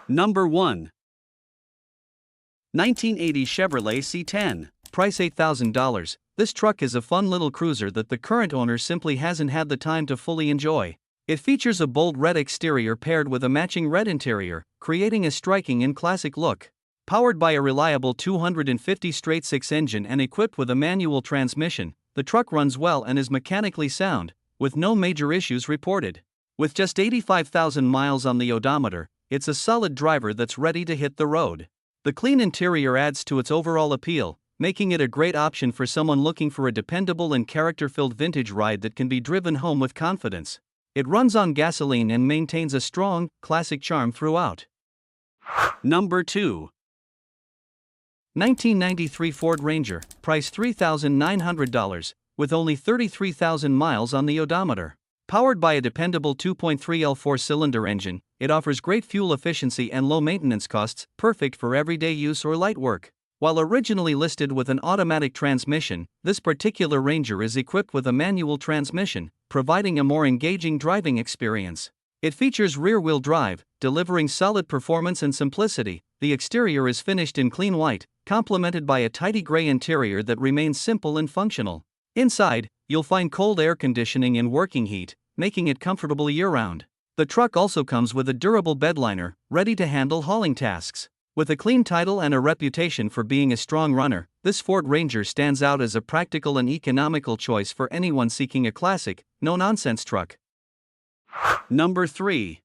Number 1. 1980 Chevrolet C10. Price $8,000. This truck is a fun little cruiser that the current owner simply hasn't had the time to fully enjoy. It features a bold red exterior paired with a matching red interior, creating a striking and classic look. Powered by a reliable 250 straight-six engine and equipped with a manual transmission, the truck runs well and is mechanically sound, with no major issues reported. With just 85,000 miles on the odometer, it's a solid driver that's ready to hit the road. The clean interior adds to its overall appeal, making it a great option for someone looking for a dependable and character-filled vintage ride that can be driven home with confidence. It runs on gasoline and maintains a strong, classic charm throughout. Number 2. 1993 Ford Ranger, price $3,900, with only 33,000 miles on the odometer. Powered by a dependable 2.3L four-cylinder engine, it offers great fuel efficiency and low maintenance costs, perfect for everyday use or light work. While originally listed with an automatic transmission, this particular Ranger is equipped with a manual transmission, providing a more engaging driving experience. It features rear-wheel drive, delivering solid performance and simplicity. The exterior is finished in clean white, complemented by a tidy gray interior that remains simple and functional. Inside, you'll find cold air conditioning and working heat, making it comfortable year-round. The truck also comes with a durable bedliner, ready to handle hauling tasks. With a clean title and a reputation for being a strong runner, this Ford Ranger stands out as a practical and economical choice for anyone seeking a classic, no-nonsense truck. Number 3.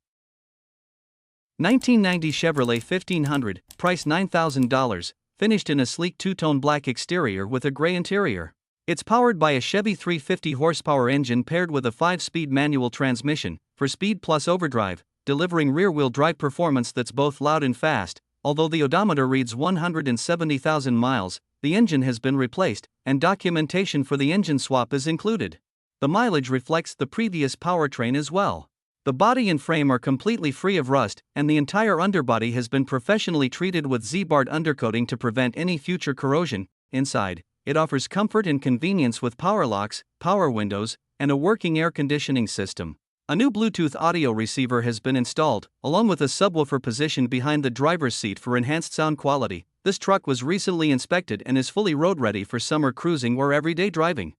1990 Chevrolet 1500, price $9,000, finished in a sleek two-tone black exterior with a gray interior. It's powered by a Chevy 350 horsepower engine paired with a 5-speed manual transmission, for speed plus overdrive, delivering rear-wheel drive performance that's both loud and fast. Although the odometer reads 170,000 miles, the engine has been replaced, and documentation for the engine swap is included. The mileage reflects the previous powertrain as well. The body and frame are completely free of rust, and the entire underbody has been professionally treated with Z-Bart undercoating to prevent any future corrosion. Inside, it offers comfort and convenience with power locks, power windows, and a working air conditioning system. A new Bluetooth audio receiver has been installed, along with a subwoofer positioned behind the driver's seat for enhanced sound quality. This truck was recently inspected and is fully road-ready for summer cruising or everyday driving.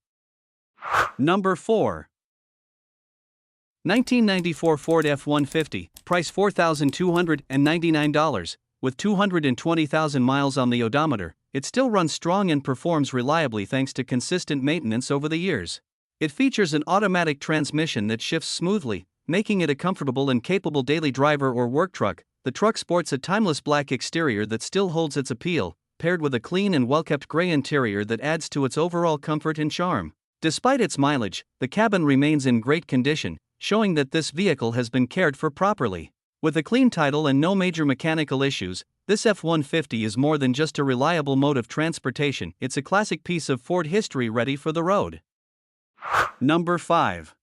Number 4. 1994 Ford F-150, price $4,299, with 220,000 miles on the odometer. It still runs strong and performs reliably thanks to consistent maintenance over the years. It features an automatic transmission that shifts smoothly, making it a comfortable and capable daily driver or work truck. The truck sports a timeless black exterior that still holds its appeal, paired with a clean and well-kept gray interior that adds to its overall comfort and charm. Despite its mileage, the cabin remains in great condition, showing that this vehicle has been cared for properly. With a clean title and no major mechanical issues, this F-150 is more than just a reliable mode of transportation. It's a classic piece of Ford history ready for the road. Number 5.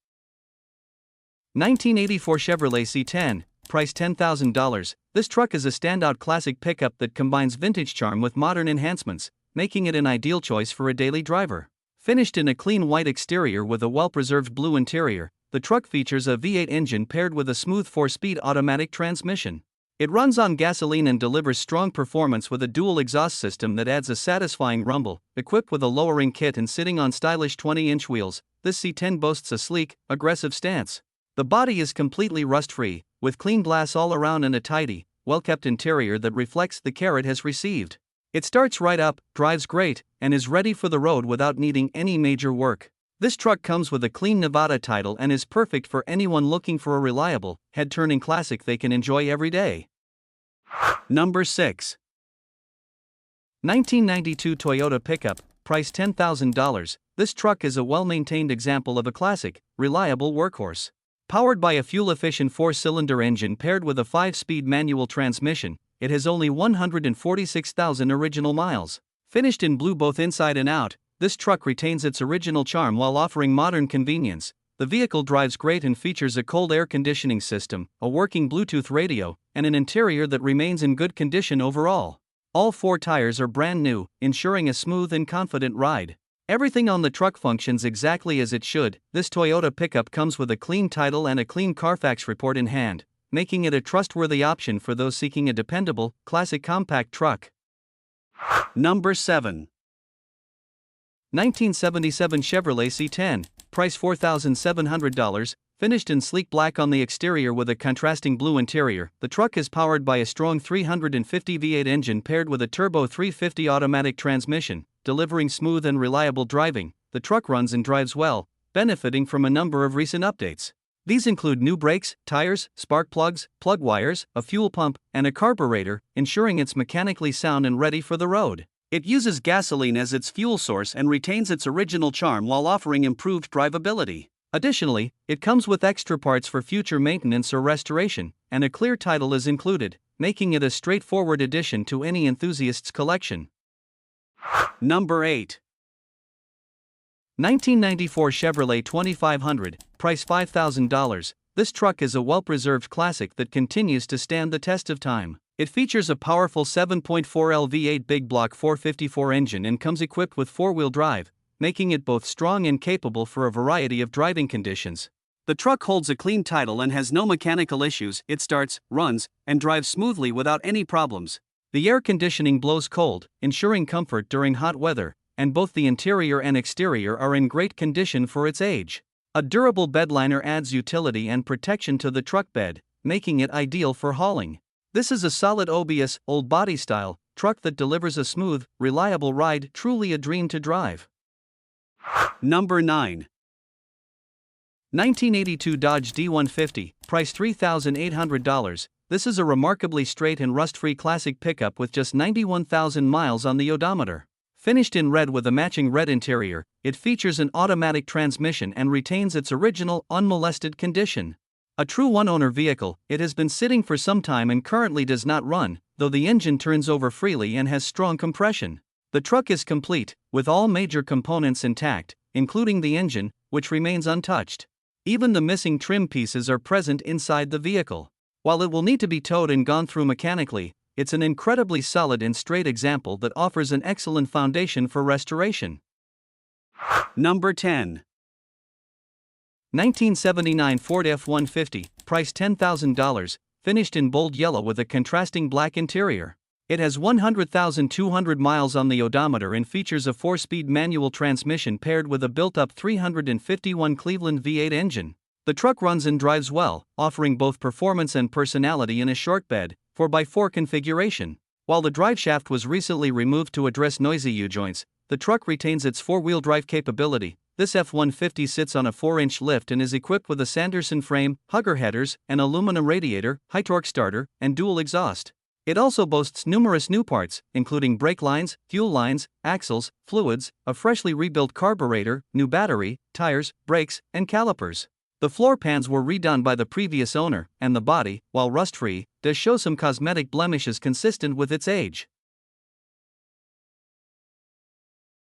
1984 Chevrolet C10, price $10,000. This truck is a standout classic pickup that combines vintage charm with modern enhancements, making it an ideal choice for a daily driver. Finished in a clean white exterior with a well-preserved blue interior, the truck features a V8 engine paired with a smooth 4-speed automatic transmission. It runs on gasoline and delivers strong performance with a dual exhaust system that adds a satisfying rumble. Equipped with a lowering kit and sitting on stylish 20-inch wheels, this C10 boasts a sleek, aggressive stance. The body is completely rust-free, with clean glass all around and a tidy, well-kept interior that reflects the care it has received. It starts right up, drives great, and is ready for the road without needing any major work. This truck comes with a clean Nevada title and is perfect for anyone looking for a reliable, head-turning classic they can enjoy every day. Number 6. 1992 Toyota pickup, price $10,000. This truck is a well-maintained example of a classic, reliable workhorse. Powered by a fuel-efficient 4-cylinder engine paired with a 5-speed manual transmission, it has only 146,000 original miles. Finished in blue both inside and out, this truck retains its original charm while offering modern convenience. The vehicle drives great and features a cold air conditioning system, a working Bluetooth radio, and an interior that remains in good condition overall. All 4 tires are brand new, ensuring a smooth and confident ride. Everything on the truck functions exactly as it should. This Toyota pickup comes with a clean title and a clean Carfax report in hand. making it a trustworthy option for those seeking a dependable, classic compact truck. Number 7. 1977 Chevrolet C10, price $4,700, finished in sleek black on the exterior with a contrasting blue interior. The truck is powered by a strong 350 V8 engine paired with a turbo 350 automatic transmission, delivering smooth and reliable driving. The truck runs and drives well, benefiting from a number of recent updates. These include new brakes, tires, spark plugs, plug wires, a fuel pump, and a carburetor, ensuring it's mechanically sound and ready for the road. It uses gasoline as its fuel source and retains its original charm while offering improved drivability. Additionally, it comes with extra parts for future maintenance or restoration, and a clear title is included, making it a straightforward addition to any enthusiast's collection. Number 8. 1994 Chevrolet 2500, price $5,000. This truck is a well-preserved classic that continues to stand the test of time. It features a powerful 7.4L V8 big block 454 engine and comes equipped with four-wheel drive, making it both strong and capable for a variety of driving conditions. The truck holds a clean title and has no mechanical issues. It starts, runs, and drives smoothly without any problems. The air conditioning blows cold, ensuring comfort during hot weather, and both the interior and exterior are in great condition for its age. A durable bedliner adds utility and protection to the truck bed, making it ideal for hauling. This is a solid OBS, old body style, truck that delivers a smooth, reliable ride, truly a dream to drive. Number 9. 1982 Dodge D150, price $3,800. This is a remarkably straight and rust-free classic pickup with just 91,000 miles on the odometer. Finished in red with a matching red interior, it features an automatic transmission and retains its original, unmolested condition. A true one-owner vehicle, it has been sitting for some time and currently does not run, though the engine turns over freely and has strong compression. The truck is complete, with all major components intact, including the engine, which remains untouched. Even the missing trim pieces are present inside the vehicle. While it will need to be towed and gone through mechanically, it's an incredibly solid and straight example that offers an excellent foundation for restoration. Number 10. 1979 Ford F-150, price $10,000, finished in bold yellow with a contrasting black interior. It has 100,200 miles on the odometer and features a 4-speed manual transmission paired with a built-up 351 Cleveland V8 engine. The truck runs and drives well, offering both performance and personality in a short bed, 4x4 configuration. While the driveshaft was recently removed to address noisy U-joints, the truck retains its four-wheel drive capability. This F-150 sits on a 4-inch lift and is equipped with a Sanderson frame, hugger headers, an aluminum radiator, high-torque starter, and dual exhaust. It also boasts numerous new parts, including brake lines, fuel lines, axles, fluids, a freshly rebuilt carburetor, new battery, tires, brakes, and calipers. The floor pans were redone by the previous owner, and the body, while rust-free, does show some cosmetic blemishes consistent with its age.